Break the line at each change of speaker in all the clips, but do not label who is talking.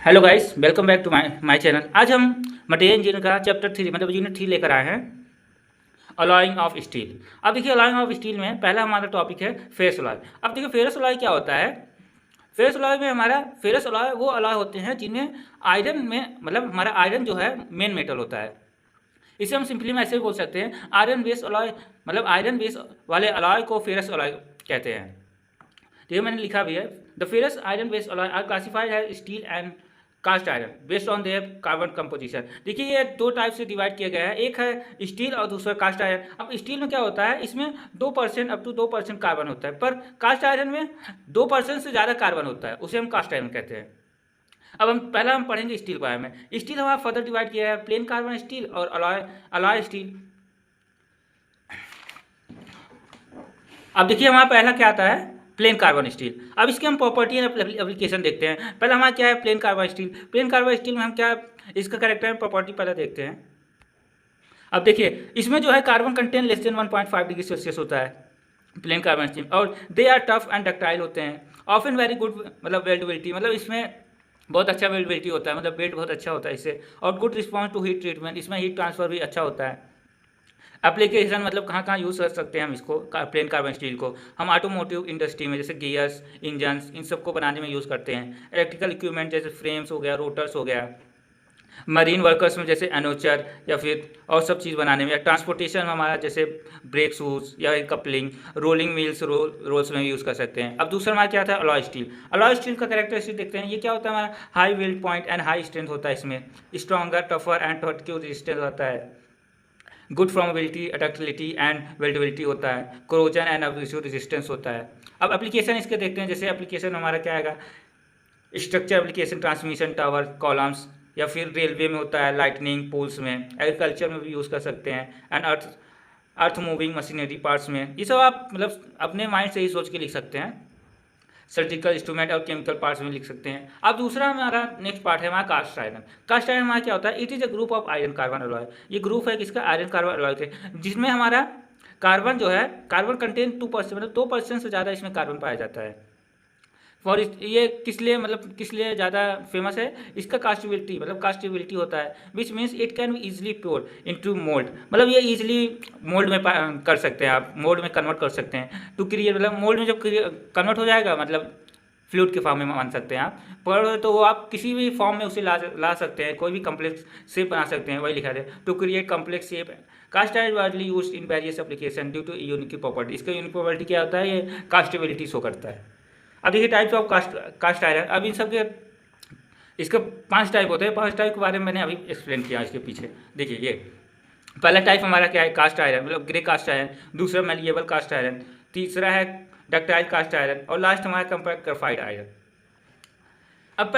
Hello guys, welcome back to my channel. आज हम material engineering का चैप्टर 3 मतलब यूनिट 3 लेकर आए हैं, अलॉइंग ऑफ स्टील। अब देखिए, अलॉइंग ऑफ स्टील में पहला हमारा टॉपिक है फेरस अलॉय। अब देखिए, फेरस अलॉय क्या होता है। फेरस अलॉय में हमारा फेरस अलॉय वो अलॉय होते हैं जिनमें आयरन में मतलब हमारा आयरन जो है मेन मेटल होता है। इसे हम सिंपली में ऐसे भी बोल सकते हैं, आयरन बेस अलॉय मतलब आयरन बेस वाले अलॉय को फेरस अलॉय कहते हैं। तो ये मैंने लिखा भी है, the ferrous iron based alloy are classified as steel and cast iron based on their carbon composition. देखिए, ये दो टाइप से डिवाइड किया गया है, एक है स्टील और दूसरा कास्ट आयरन। अब स्टील में क्या होता है, इसमें 2% अप टू 2% कार्बन होता है, पर कास्ट आयरन में 2% से ज़्यादा कार्बन होता है, उसे हम कास्ट आयरन कहते हैं। अब हम पढ़ेंगे स्टील के बारे में। स्टील हमारा फर्दर डिवाइड किया है प्लेन कार्बन स्टील और अलॉय स्टील। अब देखिए, हमारा पहला क्या आता है, प्लेन कार्बन स्टील। अब इसके हम प्रॉपर्टी एंड एप्लीकेशन देखते हैं। पहले हमारा क्या है, plain carbon steel. Plane carbon steel में हम क्या इसका कैरेक्टर एंड प्रॉपर्टी पहले देखते हैं। अब देखिए, इसमें जो है carbon content less than 1.5 degree Celsius होता है प्लेन कार्बन स्टील, और they are tough and ductile होते हैं। ऑफन वेरी गुड मतलब वेल्डेबिलिटी, मतलब इसमें बहुत अच्छा वेल्डेबिलिटी होता है, मतलब वेट बहुत अच्छा होता है इससे, और good response to heat treatment, इसमें हीट ट्रांसफर भी अच्छा होता है। एप्लीकेशन मतलब कहाँ कहाँ यूज़ कर सकते हैं हम इसको, प्लेन कार्बन स्टील को हम ऑटोमोटिव इंडस्ट्री में जैसे गियर्स, इंजन्स, इन सब को बनाने में यूज़ करते हैं। इलेक्ट्रिकल इक्विपमेंट जैसे फ्रेम्स हो गया, रोटर्स हो गया। मरीन वर्कर्स में जैसे एनोचर या फिर और सब चीज़ बनाने में, या ट्रांसपोर्टेशन में हमारा जैसे ब्रेक शूज या कपलिंग, रोलिंग मिल्स, रोल्स में यूज़ कर सकते हैं। अब दूसरा हमारा क्या था, अलॉय स्टील। अलॉय स्टील का कैरेक्टरिस्टिक देखते हैं, ये क्या होता है हमारा, high weld point and high strength होता है इसमें, स्ट्रॉन्गर, टफर एंड थर्टिव रेजिस्टेंस होता है, गुड फ्लॉमेबिलिटी, अडक्टिलिटी एंड वेल्डेबिलिटी होता है, कोरोजन एंड एब्रेसिव रेजिस्टेंस होता है। अब एप्लीकेशन इसके देखते हैं, जैसे एप्लीकेशन हमारा क्या आएगा, structure application, transmission tower, columns, या फिर रेलवे में होता है, लाइटनिंग पोल्स में, एग्रीकल्चर में भी यूज़ कर सकते हैं, and earth moving machinery parts में। ये सब आप मतलब अपने माइंड से ही सोच के लिख सकते हैं। सर्जिकल इंस्ट्रूमेंट और केमिकल पार्ट्स में लिख सकते हैं। अब दूसरा हमारा नेक्स्ट पार्ट है हमारा कास्ट आयरन। कास्ट आयरन हमारा क्या होता है, it is a group of iron carbon alloy. ये ग्रुप है किसका, आयरन कार्बन अलॉय के, जिसमें हमारा कार्बन जो है, कार्बन कंटेंट 2% मतलब 2% से ज़्यादा इसमें कार्बन पाया जाता है। फॉर ये किस लिए ज़्यादा फेमस है, इसका कास्टेबिलिटी मतलब कास्टेबिलिटी होता है, which means it can be easily pure into mould, मतलब ये ईजिली मोल्ड में कर सकते हैं, आप मोल्ड में कन्वर्ट कर सकते हैं टू क्रिएट, मतलब मोल्ड में जब कन्वर्ट हो जाएगा मतलब फ्लूइड के फॉर्म में मान सकते हैं आप, पर तो वो आप किसी भी फॉर्म में उसे ला सकते हैं, कोई भी कम्प्लेक्स शेप बना सकते हैं, वही लिखा है to create complex shape. Cast iron widely used in various application due to unique property. इसका यूनिक प्रॉपर्टी क्या होता है, ये कास्टेबिलिटी शो करता है। अब देखिए टाइप्स ऑफ कास्ट आयरन। अब इन सब के इसका 5 टाइप होते हैं, 5 टाइप के बारे में मैंने अभी एक्सप्लेन किया इसके पीछे। देखिए, ये पहला टाइप हमारा क्या है, कास्ट आयरन मतलब ग्रे कास्ट आयरन, दूसरा मैलिएबल कास्ट आयरन, तीसरा है डक्टाइल कास्ट आयरन, और लास्ट हमारा कंपैक्ट ग्रेफाइट आयरन। अब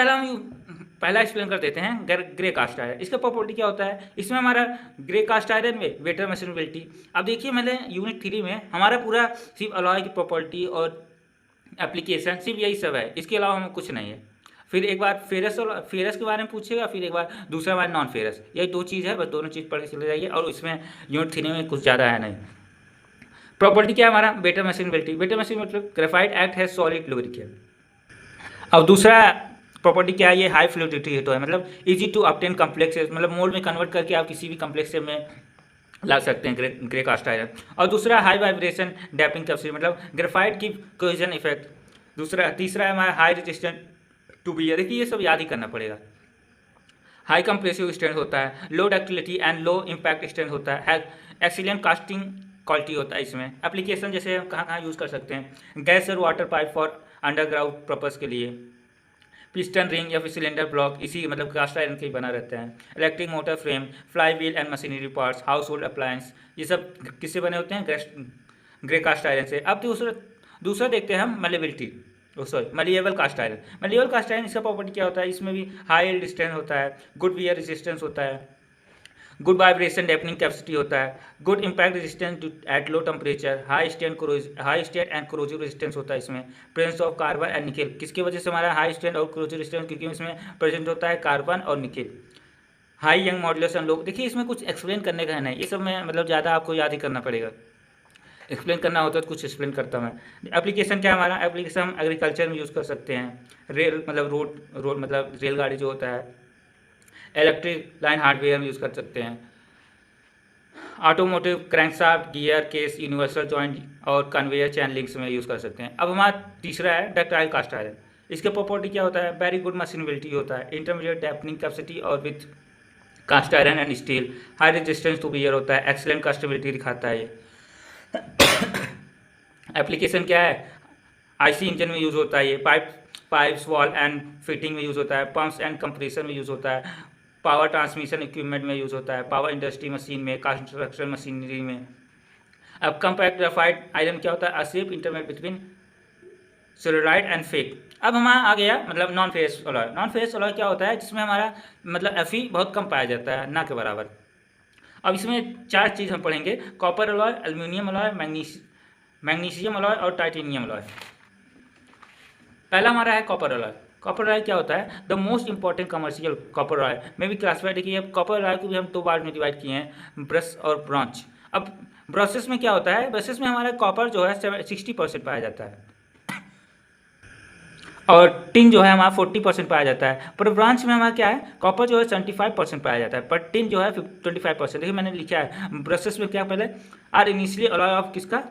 पहला एक्सप्लेन कर देते हैं ग्रे कास्ट आयरन। इसका प्रॉपर्टी क्या होता है, इसमें हमारा ग्रे कास्ट आयरन में बेटर मशीनेबिलिटी। अब देखिए, मैंने यूनिट 3 में हमारा पूरा सिर्फ अलॉय की प्रॉपर्टी और एप्लीकेशन सिर्फ यही सब है, इसके अलावा हमें कुछ नहीं है। फिर एक बार फेरस के बारे में पूछेगा, फिर एक बार दूसरा बार नॉन फेरस, यही 2 चीज़ है, बस दोनों चीज़ पढ़ के चले जाइए, और इसमें यूनिट 3 में कुछ ज़्यादा है नहीं। प्रॉपर्टी क्या है हमारा, बेटर मशीनेबिलिटी। बेटर मशीन मतलब ग्रेफाइट एक्ट है सॉलिड लुब्रिकेंट। अब दूसरा प्रॉपर्टी क्या है, ये हाई फ्लूइडिटी तो है, मतलब इजी टू ऑब्टेन कम्प्लेक्सेस, मतलब मोल्ड में कन्वर्ट करके आप किसी भी कम्प्लेक्स में ला सकते हैं ग्रे कास्ट आयरन। और दूसरा हाई वाइब्रेशन डैपिंग कैपेसिटी, मतलब ग्रेफाइट की कोहेजन इफेक्ट। तीसरा है हमारा हाई रेजिस्टेंट टू बियर। देखिए, ये सब याद ही करना पड़ेगा। हाई कंप्रेसिव स्ट्रेंथ होता है, low ductility and low impact strength होता है, एक्सीलेंट कास्टिंग क्वालिटी होता है इसमें। एप्लीकेशन जैसे कहाँ कहाँ यूज़ कर सकते हैं, गैस और water pipe for underground purpose के लिए, पिस्टन रिंग या फिर सिलेंडर ब्लॉक इसी मतलब कास्ट आयरन के ही बना रहता है, electric motor frame, fly wheel and machinery parts, house hold appliance, ये सब किससे बने होते हैं, ग्रे कास्ट आयरन से। अब दूसरा देखते हैं हम मलिएबल कास्ट आयरन। मलिएबल कास्ट आयरन, इसका प्रॉपर्टी क्या होता है, इसमें भी हाई रेजिस्टेंस होता है, गुड वियर रेजिस्टेंस होता है, गुड वाइब्रेशन डैम्पनिंग कैपेसिटी होता है, good impact resistance at low temperature, high strength and corrosive resistance होता है इसमें, presence of carbon and nickel. किसकी वजह से हमारा हाई स्ट्रेंथ और कोरोजिव रेजिस्टेंस, क्योंकि इसमें प्रेजेंट होता है कार्बन और निकेल। हाई यंग मॉड्यूलेशन लो, देखिए इसमें कुछ एक्सप्लेन करने का है नहीं, ये सब में मतलब ज़्यादा आपको याद ही करना पड़ेगा। एक्सप्लेन करना होता है तो कुछ एक्सप्लेन करता हूँ मैं। एप्लीकेशन क्या है हमारा, एप्लीकेशन हम एग्रीकल्चर में यूज़ कर सकते हैं, रेल मतलब रोड मतलब रेलगाड़ी जो होता है, इलेक्ट्रिक लाइन हार्डवेयर में यूज़ कर सकते हैं, automotive crankshaft gear case universal joint और कन्वेयर चैन लिंक्स में यूज़ कर सकते हैं। अब हमारा तीसरा है डक्टाइल कास्ट आयरन। इसके प्रॉपर्टी क्या होता है, वेरी गुड मशीनेबिलिटी होता है, इंटरमीडिएट डैम्पनिंग कैपेसिटी और with cast iron and steel, high resistance to wear होता है, एक्सीलेंट कास्टेबिलिटी दिखाता है ये। एप्लीकेशन क्या है, आईसी इंजन में यूज़ होता है ये, पाइप्स वॉल एंड फिटिंग में यूज़ होता है, पंप्स एंड कंप्रेसर में यूज़ होता है, पावर ट्रांसमिशन इक्विपमेंट में यूज़ होता है, पावर इंडस्ट्री मशीन में, कंस्ट्रक्शन मशीनरी में। अब कम्पैक्ट ग्रेफाइट आयरन क्या होता है, अ सेफ इंटरमीडिएट बिटवीन सिल्वराइड एंड फेक। अब हमारा आ गया मतलब non ferrous alloy. Non ferrous alloy क्या होता है, जिसमें हमारा मतलब Fe बहुत कम पाया जाता है, ना के बराबर। अब इसमें 4 चीज़ हम पढ़ेंगे, copper alloy, aluminium alloy, magnesium alloy और टाइटेनियम अलॉय। पहला हमारा है कॉपर अलॉय। कॉपर अलॉय क्या होता है, the most important commercial copper alloy में भी क्लासिफाइड है कि अब कॉपर अलॉय को भी हम 2 पार्ट में डिवाइड किए हैं, ब्रश और ब्रॉन्ज। अब ब्रशेस में क्या होता है, ब्रशेस में हमारा कॉपर जो है 60% पाया जाता है और टिन जो है हमारा 40% पाया जाता है, पर ब्रांच में हमारा क्या है, कॉपर जो है 75% पाया जाता है, पर टिन जो है 25%। देखिए मैंने लिखा है ब्रशेस में क्या, पहले आर इनिशियली अलॉय ऑफ किसका,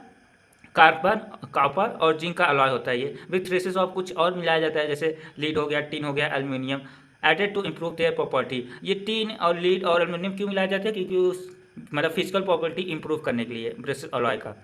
कार्बन कॉपर और जिंक का अलॉय होता है ये, विथ ट्रेसेस ऑफ कुछ और मिलाया जाता है, जैसे लीड हो गया, टिन हो गया, aluminium, added to improve their property. ये टिन और लीड और एल्यूमिनियम क्यों मिलाया जाता है, क्योंकि उस मतलब फिजिकल प्रॉपर्टी इंप्रूव करने के लिए ब्रशेस अलॉय का।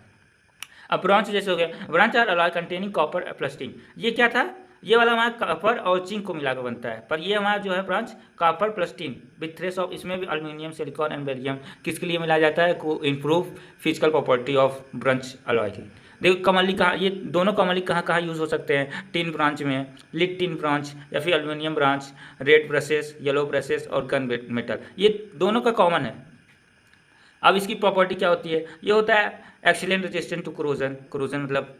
अब ब्रॉन्ज जैसे हो गया, bronze are alloy containing copper plus tin. ये क्या था, ये वाला हमारा कॉपर और जिंक को मिलाकर बनता है, पर ये हमारा जो है bronze copper plus tin with trace of, इसमें भी एल्यूमिनियम सिलिकॉन एंड बेरियम किसके लिए मिलाया जाता है, को improve physical property of bronze alloy की। देखो कॉमनली कहाँ, ये दोनों कॉमनली कहाँ यूज़ हो सकते हैं, टिन ब्रांच में, लिड टिन ब्रांच या फिर aluminium branch, red brushes, yellow brushes और गन मेटल, ये दोनों का कॉमन है। अब इसकी प्रॉपर्टी क्या होती है, ये होता है excellent resistant to corrosion, corrosion मतलब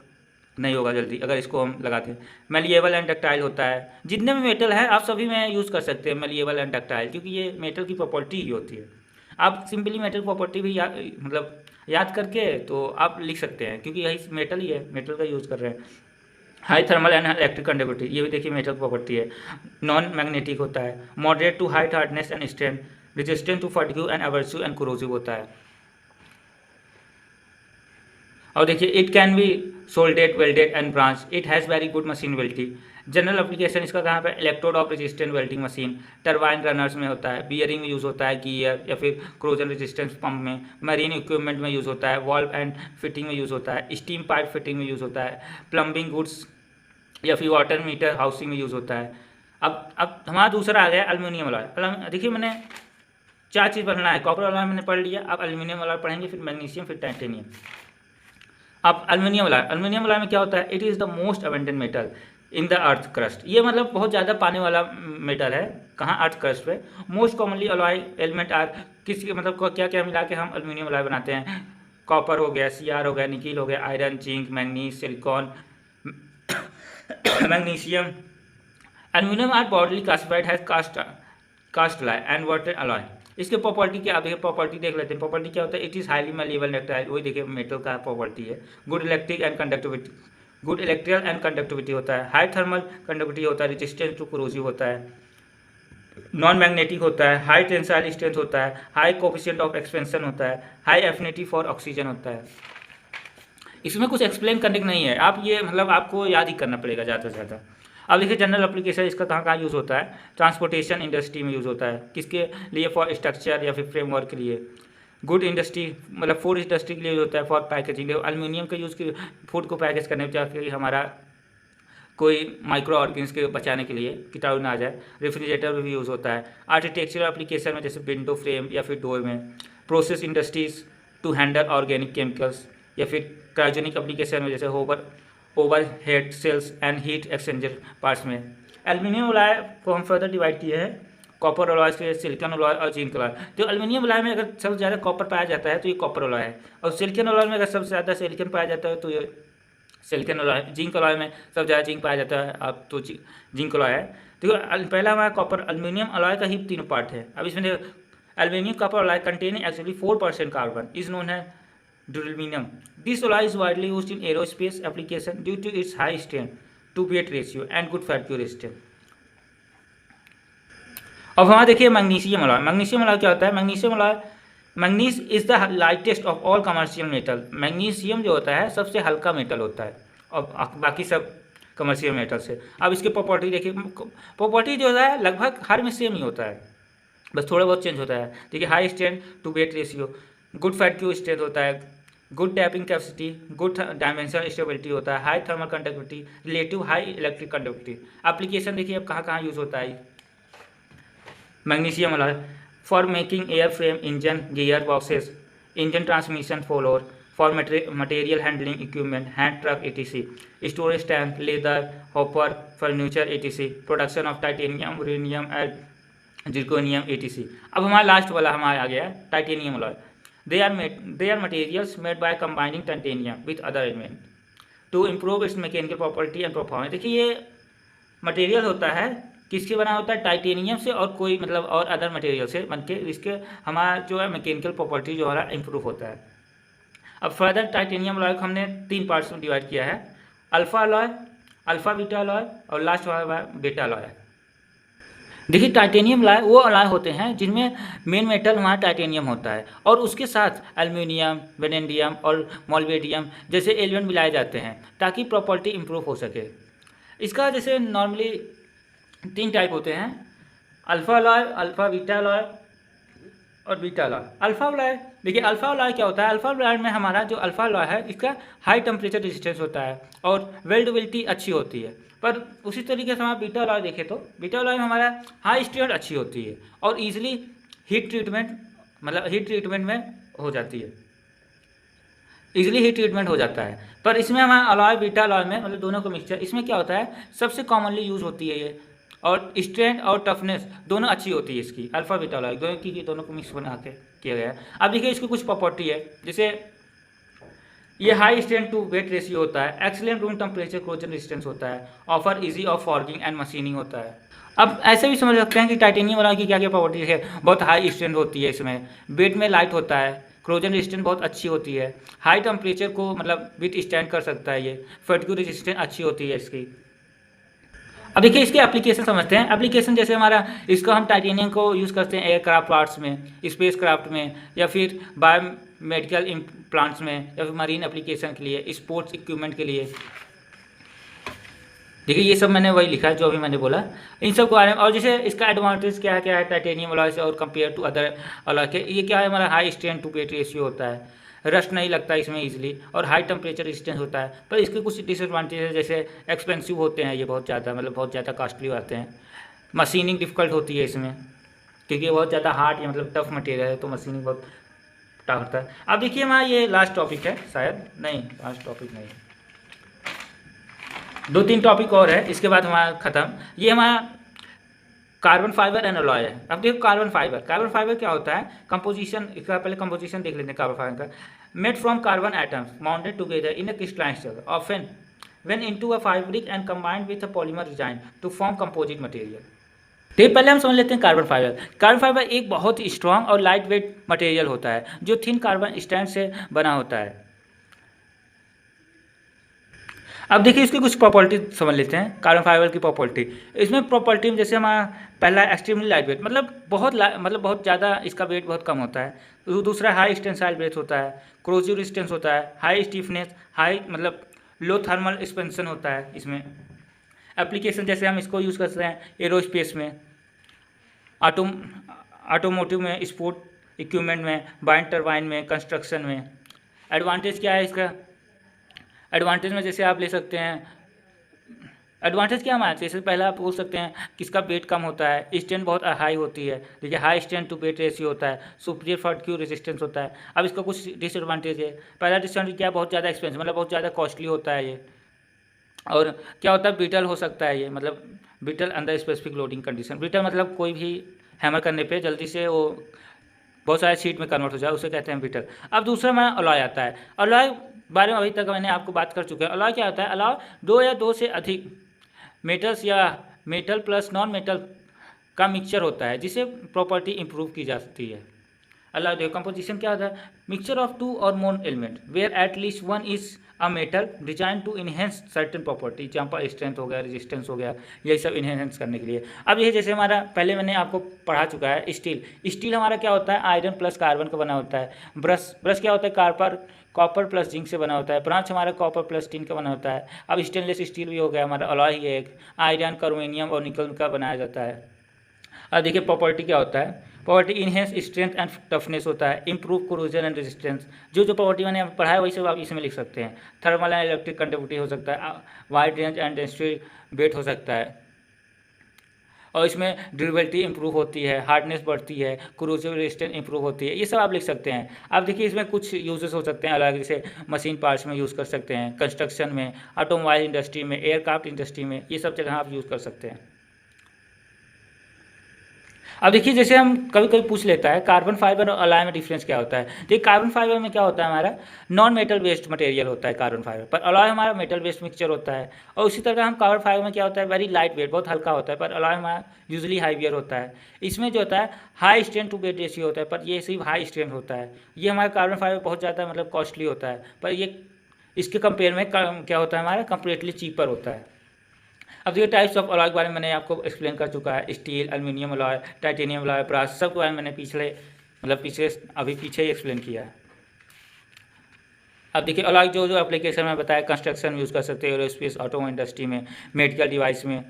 नहीं होगा जल्दी अगर इसको हम लगाते हैं। मेलिएबल एंड डक्टाइल होता है, जितने भी मेटल है आप सभी में यूज़ कर सकते हैं मेलिएबल एंड डक्टाइल, क्योंकि ये मेटल की प्रॉपर्टी ही होती है। आप सिंपली मेटल प्रॉपर्टी भी मतलब याद करके तो आप लिख सकते हैं, क्योंकि यही मेटल ही है, मेटल का यूज़ कर रहे हैं। High thermal and electric conductivity, ये भी देखिए मेटल प्रॉपर्टी है। नॉन मैग्नेटिक होता है, moderate to high hardness and strength, resistant to fatigue and abrasive and corrosive होता है। और देखिए it can be soldered, welded and brazed, it has very good machinability. General application इसका कहाँ पे, electrode of resistant welding machine, turbine runners में होता है, बियरिंग में यूज़ होता है, गियर या फिर क्रोजन रेजिस्टेंस पंप में, मरीन इक्विपमेंट में यूज़ होता है, वॉल्व एंड फिटिंग में यूज़ होता है, स्टीम पाइप फिटिंग में यूज़ होता है, प्लम्बिंग गुड्स या फिर वाटर मीटर हाउसिंग में यूज़ होता है। अब हमारा दूसरा आ गया एल्यूमिनियम अलॉय। देखिए मैंने 4 चीज़ पढ़ना है, कॉपर अलॉय मैंने पढ़ लिया, अब एल्यूमिनियम अलॉय पढ़ेंगे, फिर मैग्नीशियम, फिर टाइटेनियम। अब एल्यूमिनियम अलॉय में क्या होता है, it is the most abundant metal in the earth crust. ये मतलब बहुत ज़्यादा पाने वाला मेटल है, कहाँ, अर्थ क्रस्ट पे। Most commonly alloy element are, किसके मतलब क्या क्या मिला के हम एल्यूमिनियम अलॉय बनाते हैं, कॉपर हो गया, Cr हो गया, निकिल हो गया, iron, zinc, manganese, silicon, magnesium. Aluminium are broadly classified as cast alloy and water alloy. इसके प्रॉपर्टी क्या, देखिए प्रॉपर्टी देख लेते हैं। प्रॉपर्टी क्या होता है, it is highly malleable ductile, वही देखिए मेटल का प्रॉपर्टी है। Good electric and conductivity, good electrical and conductivity होता है, हाई थर्मल कंडक्टिविटी होता है, रेजिस्टेंस टू कोरोसिव होता है, नॉन मैग्नेटिक होता है, हाई टेंसाइल स्ट्रेंथ होता है, हाई कोफिशिएंट ऑफ एक्सपेंशन होता है, हाई एफिनिटी फॉर ऑक्सीजन होता है। इसमें कुछ एक्सप्लेन करने का नहीं है, आप ये मतलब आपको याद ही करना पड़ेगा ज़्यादा से ज़्यादा। अब देखिए जनरल एप्लीकेशन इसका कहाँ कहाँ यूज़ होता है, ट्रांसपोर्टेशन इंडस्ट्री में यूज़ होता है, किसके लिए, फॉर स्ट्रक्चर या फिर फ्रेमवर्क के लिए। गुड इंडस्ट्री मतलब फूड इंडस्ट्री के लिए यूज होता है, फॉर पैकेजिंग। एल्यूमिनियम का यूज़ फूड को पैकेज करने में, हमारा कोई माइक्रो ऑर्गेन्स के बचाने के लिए, कीटाणु ना आ जाए। रेफ्रिजरेटर में भी यूज़ होता है, आर्किटेक्चरल एप्लीकेशन में जैसे विंडो फ्रेम या फिर डोर में, process industries to handle organic chemicals, या फिर क्रायोजेनिक एप्लीकेशन में जैसे over head cells and heat exchanger parts में। एल्यूमिनियम अलॉय को हम फर्दर डिवाइड किए हैं कॉपर अलॉय से, सिलिकॉन अलॉय और जिंक अलॉय। तो एल्यूमिनियम अलॉय में अगर सबसे ज़्यादा कॉपर पाया जाता है तो ये कॉपर अलॉय है, और सिलिकॉन अलॉय में अगर सबसे ज़्यादा सिलिकॉन पाया जाता है तो ये सिलिकॉन अलॉय है। जिंक अलॉय में सबसे ज़्यादा जिंक पाया जाता है, अब तो जिंक अलॉय है। देखो पहला हमारा कॉपर एल्यूमिनियम अलॉय का ही 3 पार्ट है। अब इसमें देखो aluminium copper alloy containing actually 4% carbon is known है Duraluminum. This alloy is widely used in aerospace application due to its high strength to weight ratio and good failure resistance. अब हमारा देखिए magnesium alloy. Magnesium alloy क्या होता है? Magnesium alloy, manganese is the lightest of all commercial metal. Magnesium जो होता है सबसे हल्का मेटल होता है और बाकी सब कमर्शियल मेटल से। अब इसके प्रॉपर्टी देखिए, प्रॉपर्टी जो होता है लगभग हर में सेम ही होता है, बस थोड़ा बहुत चेंज होता है। देखिए high strength to weight ratio, good fatigue strength होता है, good tapping capacity, good dimensional stability होता है, high thermal conductivity, relative high electric conductivity. Application देखिए अब कहाँ कहाँ यूज़ होता है magnesium alloy. For making air frame, engine, gear boxes, engine transmission floor, for material handling equipment, hand truck etc, storage tank, ladder, hopper, furniture etc, production of titanium, uranium and zirconium etc। अब हमारा last वाला हमारा आ गया titanium alloy. They are materials made by combining titanium with other element to improve its mechanical property and performance. देखिए ये material होता है, किसके बना होता है? टाइटेनियम से और कोई मतलब और अदर मटेरियल से बनके इसके हमारा जो है मैकेनिकल प्रॉपर्टी जो है इम्प्रूव होता है। अब फर्दर टाइटेनियम अलॉय को हमने 3 पार्ट्स में डिवाइड किया है, alpha alloy, alpha beta alloy और लास्ट वाला बीटा अलॉय। देखिए टाइटेनियम अलॉय वो अलॉय होते हैं जिनमें मेन मेटल हमारा टाइटेनियम होता है और उसके साथ एल्युमिनियम, वेनेडियम और मोलिब्डेनम जैसे एलिमेंट मिलाए जाते हैं ताकि प्रॉपर्टी इम्प्रूव हो सके। इसका जैसे नॉर्मली 3 टाइप होते हैं, alpha alloy, alpha beta alloy और बीटा अलॉय। अल्फा अलॉय देखिए, अल्फा अलॉय क्या होता है? अल्फा अलॉय में हमारा जो अल्फा अलॉय है इसका हाई टेम्परेचर रेजिस्टेंस होता है और वेल्डेबिलिटी अच्छी होती है। पर उसी तरीके से हमारा बीटा अलॉय देखें तो बीटा अलॉय में हमारा हाई स्ट्रेंथ अच्छी होती है और ईजिली हीट ट्रीटमेंट में हो जाती है, इजीली हीट ट्रीटमेंट हो जाता है। पर इसमें हमारा अलॉय बीटा अलॉय में मतलब दोनों का मिक्सचर, इसमें क्या होता है सबसे कॉमनली यूज होती है ये, और स्ट्रेंथ और टफनेस दोनों अच्छी होती है इसकी, अल्फा बीटा अलॉय दोनों को मिक्स बना के किया गया है। अब देखिए इसकी कुछ प्रॉपर्टी है, जैसे ये high strength to weight ratio होता है, excellent room temperature corrosion resistance होता है, offer easy of forging and machining होता है। अब ऐसे भी समझ सकते हैं कि टाइटेनियम अलॉय की क्या क्या प्रॉपर्टीज है, बहुत हाई स्ट्रेंथ होती है, इसमें वेट में लाइट होता है, क्रोजन रेजिस्टेंस बहुत अच्छी होती है, हाई टेम्परेचर को मतलब विथ स्टैंड कर सकता है, ये फटिग रेजिस्टेंस अच्छी होती है इसकी। अब देखिए इसके एप्लीकेशन समझते हैं। एप्लीकेशन जैसे हमारा इसको हम टाइटेनियम को यूज़ करते हैं एयरक्राफ्ट पार्ट्स में, स्पेस क्राफ्ट में, या फिर बायोमेडिकल प्लांट्स में, या फिर मरीन एप्लीकेशन के लिए, स्पोर्ट्स इक्विपमेंट के लिए। देखिए ये सब मैंने वही लिखा है जो अभी मैंने बोला, इन सब के बारे में। और जैसे इसका एडवांटेज क्या है टाइटेनियम अलॉय से और कंपेयर टू अदर अलॉय के, ये क्या है हमारा high strength to weight ratio होता है, रस्ट नहीं लगता इसमें इजीली, और हाई टेम्परेचर रेजिस्टेंस होता है। पर इसके कुछ डिसएडवांटेज है, जैसे एक्सपेंसिव होते हैं ये बहुत ज़्यादा, मतलब बहुत ज़्यादा कॉस्टली आते हैं, मशीनिंग डिफ़िकल्ट होती है इसमें क्योंकि बहुत ज़्यादा हार्ड या मतलब टफ मटेरियल है, तो मशीनिंग बहुत टफ होता है। अब देखिए हमारा ये लास्ट टॉपिक है, शायद नहीं लास्ट टॉपिक नहीं, 2-3 टॉपिक और है, इसके बाद हमारा ख़त्म। ये हमारा कार्बन फाइबर एंड अलॉय है। अब देखो कार्बन फाइबर क्या होता है, कंपोजिशन, इसका पहले कंपोजिशन देख लेते हैं कार्बन फाइबर का। Made from carbon atoms bonded together in a crystalline structure, often when into a fabric and combined with a polymer design to form composite material. तो पहले हम समझ लेते हैं कार्बन फाइबर। कार्बन फाइबर एक बहुत ही strong और लाइट वेट मटेरियल होता है जो थिन कार्बन स्ट्रैंड से बना होता है। अब देखिए इसकी कुछ प्रॉपर्टी समझ लेते हैं, कार्बन फाइबर की प्रॉपर्टी। इसमें प्रॉपर्टी में जैसे हमारा पहला एक्सट्रीमली लाइट वेट, मतलब बहुत ज़्यादा इसका वेट बहुत कम होता है। दूसरा हाई स्टेंसाइल वेट होता है, क्रोजिव रेजिस्टेंस होता है, हाई स्टीफनेस, हाई मतलब लो थर्मल एक्सपेंशन होता है इसमें। एप्लीकेशन जैसे हम इसको यूज़ करते हैं एरोस्पेस में, ऑटोमोटिव में, स्पोर्ट इक्विपमेंट में, वाइंड टरबाइन में, कंस्ट्रक्शन में। एडवांटेज क्या है इसका? एडवांटेज में जैसे आप ले सकते हैं, एडवांटेज क्या हमारा, जैसे पहला आप बोल सकते हैं कि इसका वेट कम होता है, स्ट्रेंथ बहुत हाई होती है, देखिए high strength to weight ratio होता है, सुपीरियर फटिग रेजिस्टेंस होता है। अब इसका कुछ डिसएडवांटेज है। पहला डिसएडवांटेज क्या, बहुत ज़्यादा एक्सपेंसिव, मतलब बहुत ज़्यादा कॉस्टली होता है ये। और क्या होता है, ब्रिटल हो सकता है ये, मतलब brittle under specific loading condition. Brittle मतलब कोई भी हैमर करने पे जल्दी से वो बहुत सारे शीट में कन्वर्ट हो जाए, उसे कहते हैं ब्रिटल। अब दूसरा हमारा अलॉय आता है। अलॉय बारे में अभी तक मैंने आपको बात कर चुका है। अलॉय क्या होता है, अलॉय 2 या 2 से अधिक मेटल्स या मेटल प्लस नॉन मेटल का मिक्सचर होता है जिससे प्रॉपर्टी इंप्रूव की जा सकती है। अलॉय देखो कंपोजिशन क्या होता है, mixture of two or more element where at least one is a metal design to enhance certain property, example strength हो गया, रेजिस्टेंस हो गया, यही सब इनहेंस करने के लिए। अब ये जैसे हमारा पहले मैंने आपको पढ़ा चुका है स्टील, स्टील हमारा क्या होता है, आयरन प्लस कार्बन का बना होता है। ब्रश क्या होता है, कॉपर प्लस जिंक से बना होता है। ब्रांच हमारा कॉपर प्लस टिन का बना होता है। अब स्टेनलेस स्टील भी हो गया हमारा, अलॉय ही है एक, आयरन कर्वेनियम और निकल का बनाया जाता है। अब देखिए प्रॉपर्टी क्या होता है, property enhance strength and toughness होता है, इंप्रूव कोरोजन एंड रेजिस्टेंस, जो प्रॉपर्टी मैंने पढ़ा है वही सब आप इसमें लिख सकते हैं। थर्मल एंड इलेक्ट्रिक कंडक्टिविटी हो सकता है, wide range and density wait हो सकता है, और इसमें ड्यूरेबिलिटी इंप्रूव होती है, हार्डनेस बढ़ती है, कोरोसिव रेजिस्टेंस इंप्रूव होती है, ये सब आप लिख सकते हैं। अब देखिए इसमें कुछ यूजेस हो सकते हैं अलग, जैसे मशीन पार्ट्स में यूज़ कर सकते हैं, कंस्ट्रक्शन में, ऑटोमोबाइल इंडस्ट्री में, एयरक्राफ्ट इंडस्ट्री में, ये सब जगह आप यूज़ कर सकते हैं। अब देखिए जैसे हम कभी कभी पूछ लेता है कार्बन फाइबर और अलॉय में डिफरेंस क्या होता है। देखिए कार्बन फाइबर में क्या होता है, हमारा नॉन मेटल बेस्ड मटेरियल होता है कार्बन फाइबर, पर अलॉय हमारा मेटल बेस्ड मिक्सचर होता है। और उसी तरह हम कार्बन फाइबर में क्या होता है, वेरी लाइट वेट, बहुत हल्का होता है, पर अलॉय हमारा यूजुअली हाई वियर होता है। इसमें जो होता है high strength to weight ratio होता है, पर ये सिर्फ हाई स्ट्रेंथ होता है। ये हमारा कार्बन फाइबर बहुत ज़्यादा मतलब कॉस्टली होता है, पर ये इसके कंपेयर में क्या होता है, हमारा कंपेरेटली चीपर होता है। अब देखिए टाइप्स ऑफ अलॉय के बारे में मैंने आपको एक्सप्लेन कर चुका है, steel, aluminium alloy, titanium alloy, brass, सब के बारे में मैंने पीछे ही एक्सप्लेन किया है। अब देखिए अलॉय जो एप्लीकेशन में बताया, कंस्ट्रक्शन में यूज़ कर सकते हैं, एरोस्पेस, ऑटो इंडस्ट्री में, मेडिकल डिवाइस में,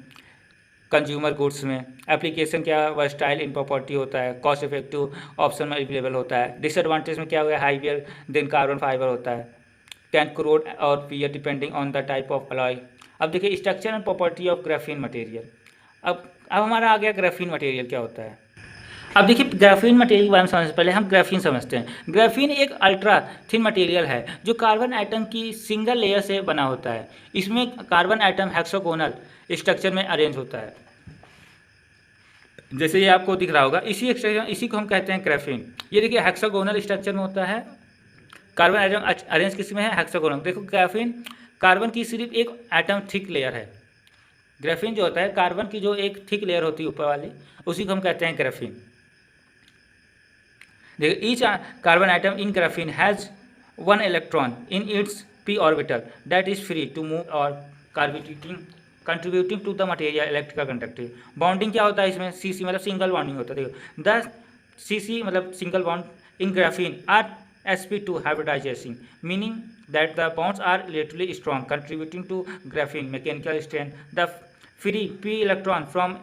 कंज्यूमर गुड्स में। एप्लीकेशन क्या वर्सटाइल इन प्रॉपर्टी होता है, कॉस्ट इफेक्टिव ऑप्शन में अवेलेबल होता है। डिसएडवांटेज में क्या हुआ, high wear than carbon fibre होता है, can corrode or wear depending on the type of alloy. अब देखिए structure and property of graphene material. अब हमारा आ गया ग्राफीन मटेरियल क्या होता है। अब देखिए ग्राफीन मटेरियल के बारे में समझने से पहले हम ग्राफीन समझते हैं। ग्राफीन एक अल्ट्रा थिन मटेरियल है जो कार्बन एटम की सिंगल लेयर से बना होता है। इसमें कार्बन एटम हेक्सागोनल स्ट्रक्चर में अरेंज होता है, जैसे ये आपको दिख रहा होगा, इसी को हम कहते हैं ग्राफीन। ये देखिए हेक्सागोनल स्ट्रक्चर में होता है, कार्बन एटम अरेंज किस में है, हेक्सागोनल। देखो ग्राफीन कार्बन की सिर्फ एक एटम थिक लेयर है। ग्राफीन जो होता है कार्बन की जो एक थिक लेयर होती है ऊपर वाली, उसी को हम कहते हैं ग्राफीन। देखिए each carbon atom in graphene has one electron in its p orbital that is free to move और contributing to the material electrical conductive. Bonding क्या होता है इसमें, CC मतलब सिंगल बॉन्डिंग होता है। देखो द CC मतलब single bond in graphene are sp2 hybridization, meaning that the bonds are relatively strong, contributing to graphene mechanical strength. The free p electron from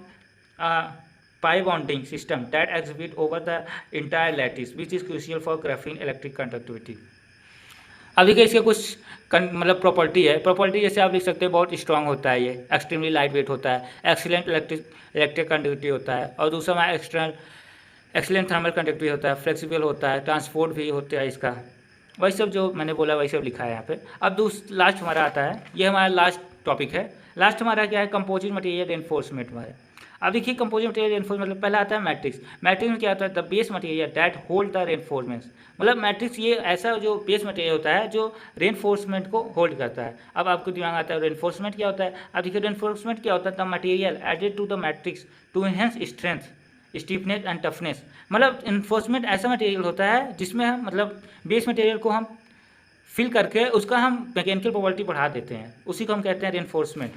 pi bonding system that exhibit over the entire lattice, which is crucial for graphene electric conductivity. अब देखिए इसके कुछ मतलब property है। Property जैसे आप लिख सकते हैं, बहुत स्ट्रांग होता है, ये एक्सट्रीमली लाइट वेट होता है, एक्सीलेंट इलेक्ट्रिक कंडक्टिविटी होता है, और दूसरा एक्सीलेंट थर्मल कंडक्टिविटी होता है, फ्लेक्सिबल होता है, ट्रांसपोर्ट भी होता है इसका। वही सब जो मैंने बोला वही सब लिखा है यहाँ पे। अब लास्ट हमारा आता है, ये हमारा लास्ट टॉपिक है। लास्ट हमारा क्या है, कंपोजिट मटेरियल रेनफोर्समेंट हमारे। अब देखिए कंपोजिट मटेरियल रेनफोर्समेंट मतलब पहला आता है मैट्रिक्स। मैट्रिक्स में क्या होता है, the base material that hold the reinforcement. मतलब मैट्रिक्स ये ऐसा जो बेस मटेरियल होता है जो रेनफोर्समेंट को होल्ड करता है। अब आपको दिमाग आता है रेनफोर्समेंट क्या होता है। अब देखिए रेनफोर्समेंट क्या होता है, the material added to the matrix to enhance strength, stiffness and toughness. मतलब इन्फोर्समेंट ऐसा मटेरियल होता है जिसमें हम मतलब बेस मटेरियल को हम फिल करके उसका हम मैकेनिकल प्रॉपर्टी बढ़ा देते हैं, उसी को हम कहते हैं रेनफोर्समेंट।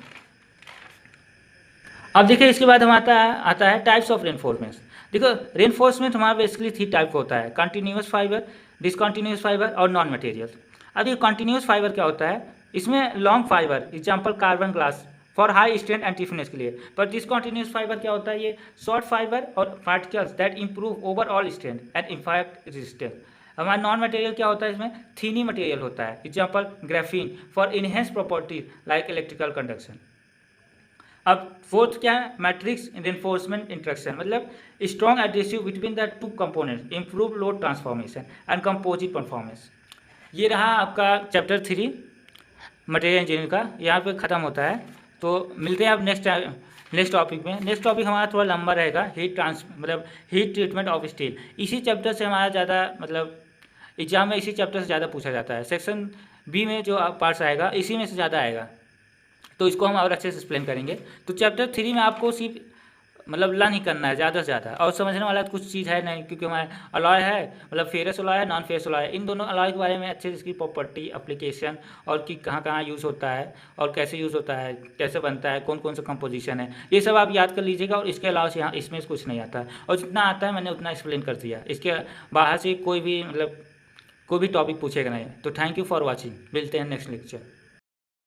अब देखिए इसके बाद हम आता है टाइप्स ऑफ रेनफोर्समेंट। देखो रेनफोर्समेंट हमारा बेसिकली 3 टाइप का होता है, कंटिन्यूस फाइबर, डिसकंटिन्यूस फाइबर और नॉन मटेरियल। अब ये कंटिन्यूस फाइबर क्या होता है, इसमें long fibre example carbon glass for high strength and stiffness के लिए। पर डिसकंटिन्यूस फाइबर क्या होता है, ये शॉर्ट फाइबर और particles that improve overall strength and impact resistance. हमारा नॉन मटेरियल क्या होता है, इसमें थीनी मटेरियल होता है, example graphene for enhance properties like electrical conduction. अब फोर्थ क्या है, मैट्रिक्स रेनफोर्समेंट इंटरेक्शन, मतलब strong adhesive between the two components, improve load transformation and composite performance. ये रहा आपका चैप्टर 3 मटेरियल इंजीनियरिंग का, यहाँ पे ख़त्म होता है। तो मिलते हैं आप नेक्स्ट टॉपिक में। नेक्स्ट टॉपिक हमारा थोड़ा लंबा रहेगा, हीट ट्रीटमेंट ऑफ स्टील। इसी चैप्टर से हमारा ज़्यादा मतलब एग्जाम में इसी चैप्टर से ज़्यादा पूछा जाता है। सेक्शन बी में जो पार्ट्स आएगा इसी में से ज़्यादा आएगा, तो इसको हम और अच्छे से एक्सप्लेन करेंगे। तो चैप्टर 3 में आपको सिर्फ मतलब लर्न ही करना है ज़्यादा से ज़्यादा, और समझने वाला तो कुछ चीज़ है नहीं, क्योंकि हमारे अलॉय है, मतलब फेरस अलॉय है, नॉन फेरस अलॉय है, इन दोनों अलॉय के बारे में अच्छे से इसकी प्रॉपर्टी, एप्लीकेशन, और कि कहाँ कहाँ यूज़ होता है और कैसे यूज़ होता है, कैसे बनता है, कौन कौन सा कंपोजिशन है, ये सब आप याद कर लीजिएगा। और इसके अलावा से यहाँ इसमें से कुछ नहीं आता है, और जितना आता है मैंने उतना एक्सप्लेन कर दिया। इसके बाहर से कोई भी मतलब कोई भी टॉपिक पूछेगा नहीं। तो थैंक यू फॉर वॉचिंग, मिलते हैं नेक्स्ट लेक्चर।